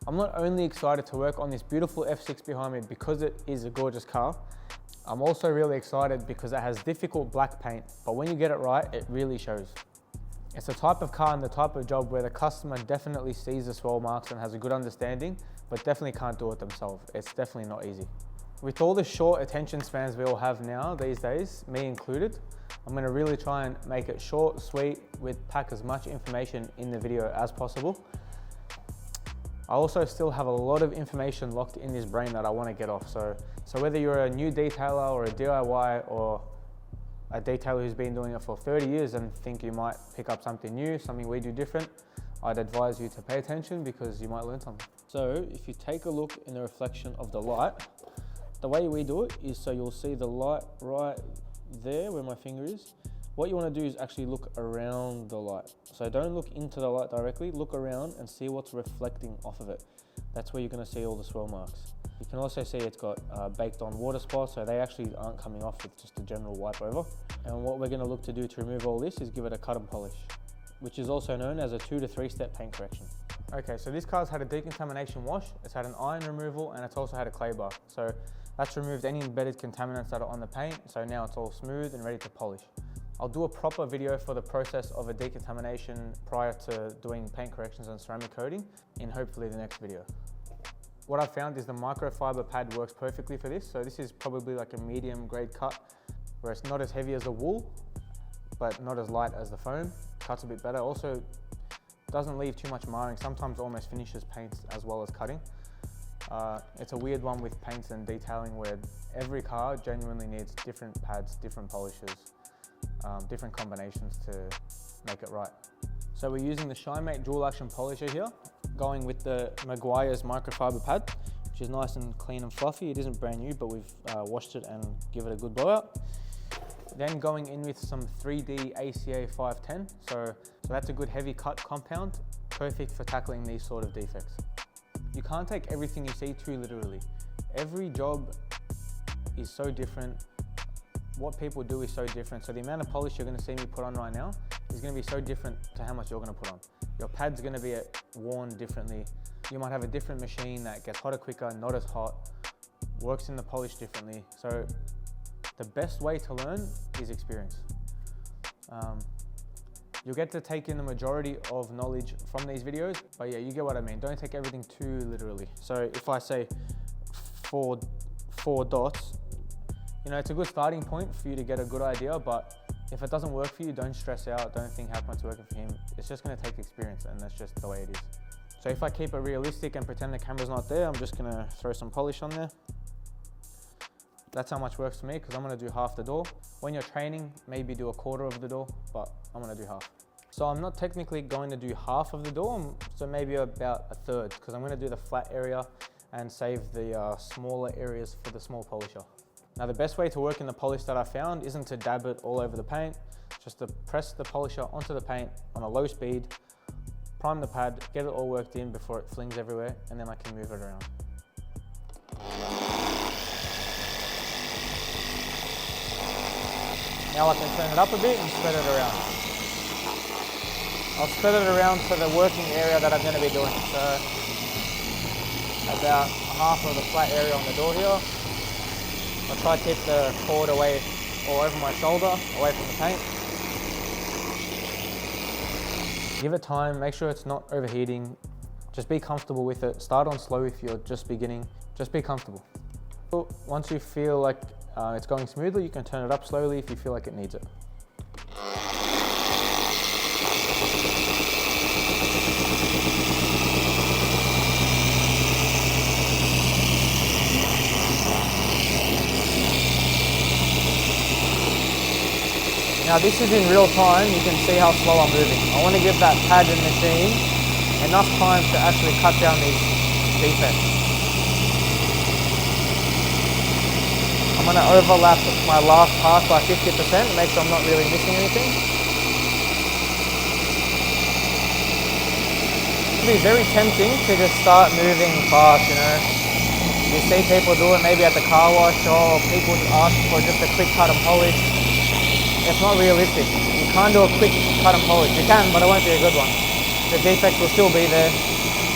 I'm not only excited to work on this beautiful F6 behind me because it is a gorgeous car, I'm also really excited because it has difficult black paint, but when you get it right, it really shows. It's the type of car and the type of job where the customer definitely sees the swirl marks and has a good understanding, but definitely can't do it themselves. It's definitely not easy. With all the short attention spans we all have now these days, me included, I'm going to really try and make it short, sweet, pack as much information in the video as possible. I also still have a lot of information locked in this brain that I want to get off. So whether you're a new detailer or a DIY or a detailer who's been doing it for 30 years and think you might pick up something new, something we do different, I'd advise you to pay attention because you might learn something. So if you take a look in the reflection of the light, the way we do it is so you'll see the light right there where my finger is. What you want to do is actually look around the light. So don't look into the light directly, look around and see what's reflecting off of it. That's where you're going to see all the swirl marks. You can also see it's got baked on water spots, so they actually aren't coming off with just a general wipe over. And what we're going to look to do to remove all this is give it a cut and polish, which is also known as a 2 to 3 step paint correction. Okay, so this car's had a decontamination wash, it's had an iron removal, and it's also had a clay bar. So that's removed any embedded contaminants that are on the paint, so now it's all smooth and ready to polish. I'll do a proper video for the process of a decontamination prior to doing paint corrections and ceramic coating in hopefully the next video. What I've found is the microfiber pad works perfectly for this. So this is probably like a medium grade cut where it's not as heavy as the wool, but not as light as the foam. Cuts a bit better. Also doesn't leave too much marring. Sometimes almost finishes paints as well as cutting. It's a weird one with paints and detailing where every car genuinely needs different pads, different polishes, different combinations to make it right. So we're using the ShineMate dual action polisher here, going with the Meguiar's microfiber pad, which is nice and clean and fluffy. It isn't brand new, but we've washed it and give it a good blowout. Then going in with some 3D ACA 510. So that's a good heavy cut compound, perfect for tackling these sort of defects. You can't take everything you see too literally. Every job is so different. What people do is so different. So the amount of polish you're going to see me put on right now is going to be so different to how much you're going to put on. Your pad's going to be worn differently. You might have a different machine that gets hotter quicker, not as hot, works in the polish differently. So the best way to learn is experience. You'll get to take in the majority of knowledge from these videos, but yeah, you get what I mean. Don't take everything too literally. So if I say four dots, you know, it's a good starting point for you to get a good idea, but if it doesn't work for you, don't stress out. Don't think how come it's working for him. It's just going to take experience, and that's just the way it is. So if I keep it realistic and pretend the camera's not there, I'm just going to throw some polish on there. That's how much works for me, because I'm going to do half the door. When you're training, maybe do a quarter of the door, but I'm going to do half. So I'm not technically going to do half of the door, so maybe about a third, because I'm going to do the flat area and save the smaller areas for the small polisher. Now the best way to work in the polish that I found isn't to dab it all over the paint, just to press the polisher onto the paint on a low speed, prime the pad, get it all worked in before it flings everywhere, and then I can move it around. Now I can turn it up a bit and spread it around. I'll spread it around to the working area that I'm going to be doing. So about half of the flat area on the door here. I'll try to keep the cord away or over my shoulder, away from the paint. Give it time, make sure it's not overheating. Just be comfortable with it. Start on slow if you're just beginning. Just be comfortable. Once you feel like it's going smoothly, you can turn it up slowly if you feel like it needs it. Now this is in real time, you can see how slow I'm moving. I want to give that pad and machine enough time to actually cut down these defects. I'm going to overlap my last pass by 50% to make sure I'm not really missing anything. It can be very tempting to just start moving fast, you know. You see people do it maybe at the car wash, or people ask for just a quick cut and polish. It's not realistic. You can't do a quick cut and polish. You can, but it won't be a good one. The defects will still be there.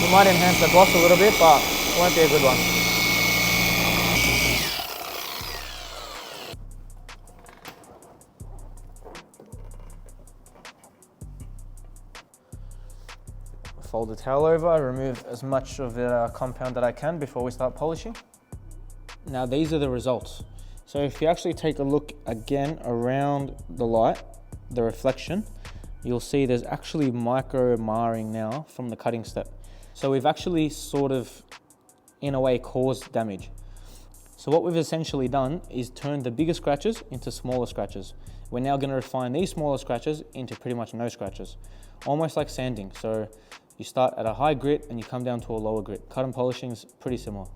You might enhance the gloss a little bit, but it won't be a good one. Fold the towel over, remove as much of the compound that I can before we start polishing. Now these are the results. So if you actually take a look again around the light, the reflection, you'll see there's actually micro marring now from the cutting step. So we've actually sort of, in a way, caused damage. So what we've essentially done is turned the bigger scratches into smaller scratches. We're now going to refine these smaller scratches into pretty much no scratches, almost like sanding. So you start at a high grit and you come down to a lower grit. Cut and polishing is pretty similar.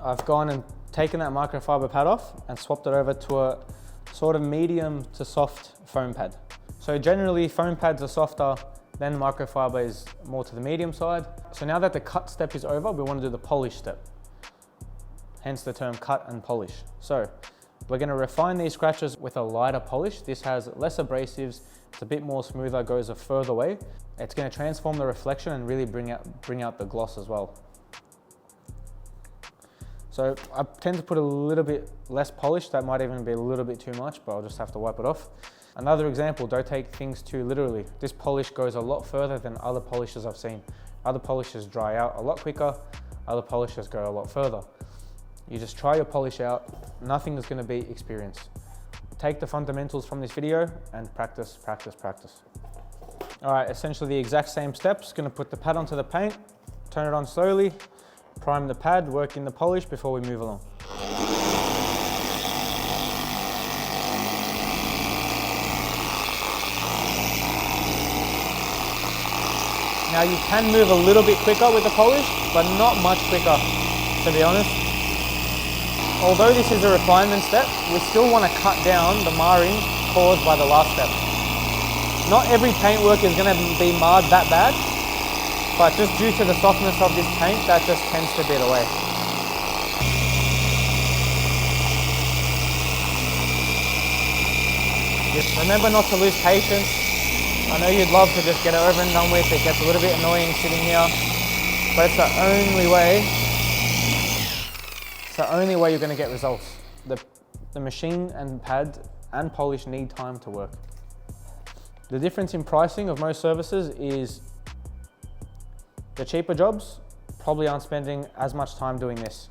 I've gone and taken that microfiber pad off and swapped it over to a sort of medium to soft foam pad. So generally foam pads are softer, then microfiber is more to the medium side. So now that the cut step is over, we want to do the polish step. Hence the term cut and polish. So we're going to refine these scratches with a lighter polish. This has less abrasives, it's a bit more smoother, goes a further way. It's going to transform the reflection and really bring out the gloss as well. So I tend to put a little bit less polish. That might even be a little bit too much, but I'll just have to wipe it off. Another example, don't take things too literally. This polish goes a lot further than other polishes I've seen. Other polishes dry out a lot quicker, other polishes go a lot further. You just try your polish out, nothing is going to beat experience. Take the fundamentals from this video and practice, practice, practice. All right, essentially the exact same steps. Going to put the pad onto the paint, turn it on slowly, prime the pad, work in the polish before we move along. Now you can move a little bit quicker with the polish, but not much quicker, to be honest. Although this is a refinement step, we still want to cut down the marring caused by the last step. Not every paintwork is going to be marred that bad, but just due to the softness of this paint, that just tends to beat away. Just remember not to lose patience. I know you'd love to just get it over and done with. It gets a little bit annoying sitting here, but it's the only way. It's the only way you're going to get results. The machine and pad and polish need time to work. The difference in pricing of most services is the cheaper jobs probably aren't spending as much time doing this.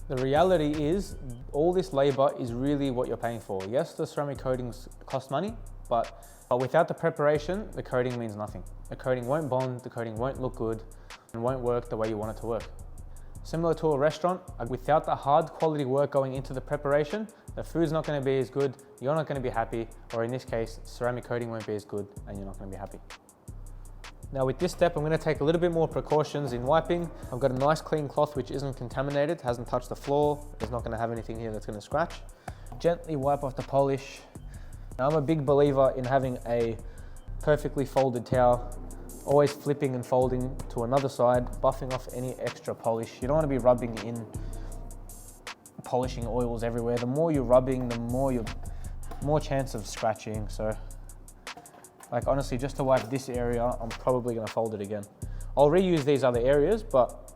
The reality is all this labor is really what you're paying for. Yes, the ceramic coatings cost money, but without the preparation, the coating means nothing. The coating won't bond, the coating won't look good, and won't work the way you want it to work. Similar to a restaurant, without the hard quality work going into the preparation, the food's not going to be as good, you're not going to be happy, or in this case, ceramic coating won't be as good and you're not going to be happy. Now with this step, I'm going to take a little bit more precautions in wiping. I've got a nice clean cloth which isn't contaminated, hasn't touched the floor, there's not going to have anything here that's going to scratch. Gently wipe off the polish. Now I'm a big believer in having a perfectly folded towel, always flipping and folding to another side, buffing off any extra polish. You don't want to be rubbing in polishing oils everywhere. The more you're rubbing, the more chance of scratching. So like honestly, just to wipe this area, I'm probably going to fold it again. I'll reuse these other areas, but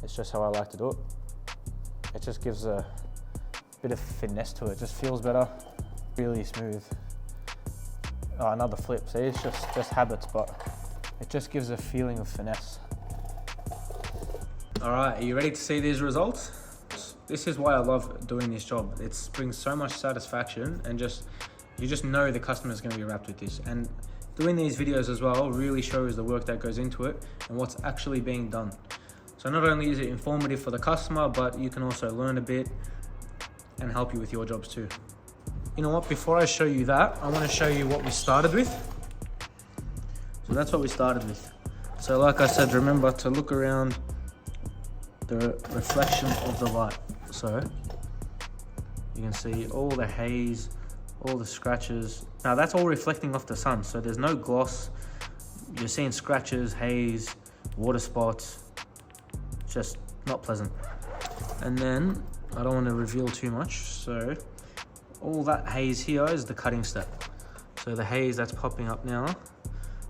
it's just how I like to do it. It just gives a bit of finesse to it. It just feels better, really smooth. Oh, another flip. See, it's just habits, but it just gives a feeling of finesse. All right, are you ready to see these results? This is why I love doing this job. It brings so much satisfaction, and you just know the customer is going to be wrapped with this. And doing these videos as well really shows the work that goes into it and what's actually being done. So not only is it informative for the customer, but you can also learn a bit and help you with your jobs too. You know what, before I show you that, I want to show you what we started with. So that's what we started with. So like I said, remember to look around the reflection of the light. So you can see all the haze, all the scratches. Now that's all reflecting off the sun, so there's no gloss. You're seeing scratches, haze, water spots, just not pleasant. And then, I don't want to reveal too much, so all that haze here is the cutting step. So the haze that's popping up now,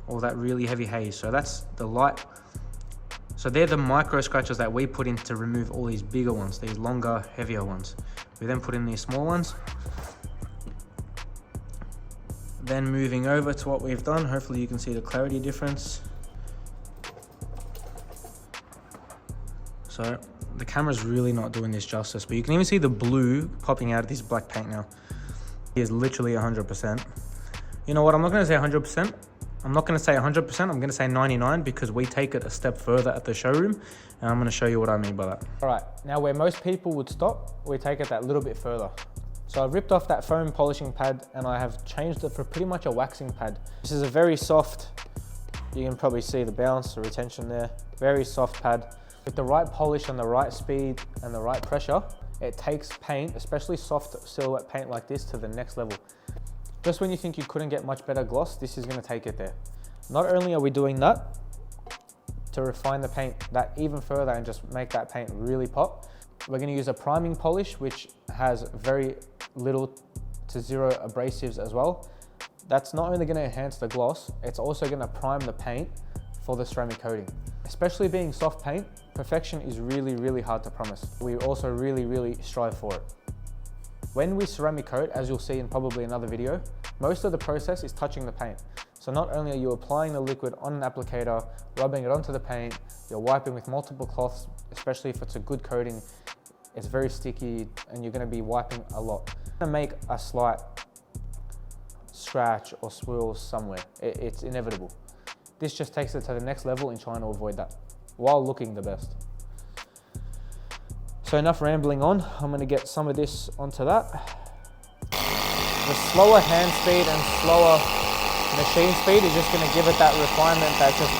all that really heavy haze. So that's the light So they're the micro scratches that we put in to remove all these bigger ones, these longer, heavier ones. We then put in these small ones. Then moving over to what we've done, hopefully you can see the clarity difference. So the camera's really not doing this justice, but you can even see the blue popping out of this black paint now. It is literally 100%. You know what, I'm not gonna say 100%. I'm not gonna say 100%, I'm gonna say 99 because we take it a step further at the showroom, and I'm gonna show you what I mean by that. All right, now where most people would stop, we take it that little bit further. So I've ripped off that foam polishing pad and I have changed it for pretty much a waxing pad. This is a very soft, you can probably see the bounce, the retention there, very soft pad. With the right polish and the right speed and the right pressure, it takes paint, especially soft silhouette paint like this, to the next level. Just when you think you couldn't get much better gloss, this is gonna take it there. Not only are we doing that to refine the paint that even further and just make that paint really pop, we're gonna use a priming polish, which has very little to zero abrasives as well. That's not only gonna enhance the gloss, it's also gonna prime the paint for the ceramic coating. Especially being soft paint, perfection is really, really hard to promise. We also really, really strive for it. When we ceramic coat, as you'll see in probably another video, most of the process is touching the paint. So not only are you applying the liquid on an applicator, rubbing it onto the paint, you're wiping with multiple cloths, especially if it's a good coating, it's very sticky and you're gonna be wiping a lot. You're gonna make a slight scratch or swirl somewhere. It's inevitable. This just takes it to the next level in trying to avoid that, while looking the best. So enough rambling on, I'm gonna get some of this onto that. The slower hand speed and slower machine speed is just gonna give it that refinement that's just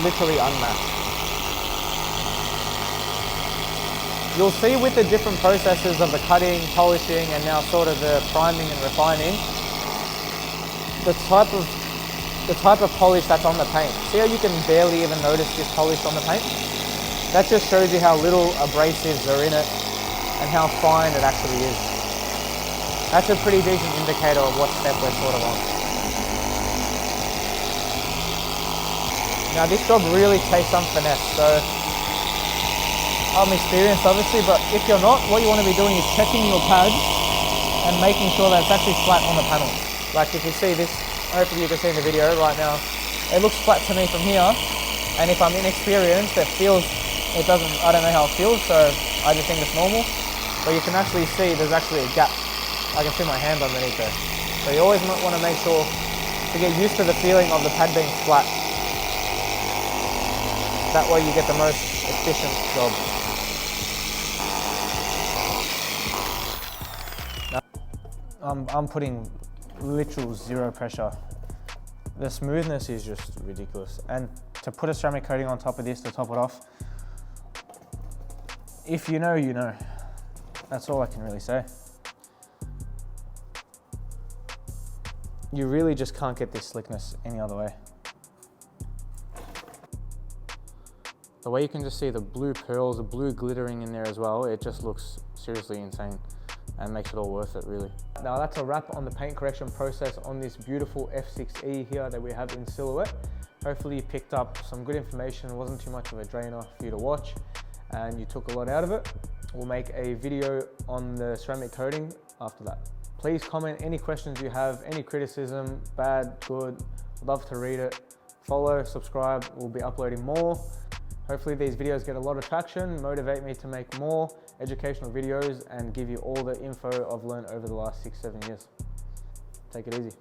literally unmatched. You'll see with the different processes of the cutting, polishing, and now sort of the priming and refining, the type of polish that's on the paint. See how you can barely even notice this polish on the paint? That just shows you how little abrasives are in it and how fine it actually is. That's a pretty decent indicator of what step we're sort of on. Now this job really takes some finesse, so I'm experienced obviously, but if you're not, what you want to be doing is checking your pads and making sure that it's actually flat on the panel. Like if you see this, hopefully you can see in the video right now, it looks flat to me from here, and if I'm inexperienced, I don't know how it feels, so I just think it's normal. But you can actually see there's actually a gap. I can see my hand underneath there. So you always want to make sure to get used to the feeling of the pad being flat. That way you get the most efficient job. I'm putting literal zero pressure. The smoothness is just ridiculous. And to put a ceramic coating on top of this to top it off, if you know, you know. That's all I can really say. You really just can't get this slickness any other way. The way you can just see the blue pearls, the blue glittering in there as well, it just looks seriously insane and makes it all worth it, really. Now that's a wrap on the paint correction process on this beautiful F6E here that we have in silhouette. Hopefully you picked up some good information. It wasn't too much of a drainer for you to watch and you took a lot out of it. We'll make a video on the ceramic coating after that. Please comment any questions you have, any criticism, bad, good, love to read it. Follow, subscribe, we'll be uploading more. Hopefully these videos get a lot of traction, motivate me to make more educational videos and give you all the info I've learned over the last 6-7 years. Take it easy.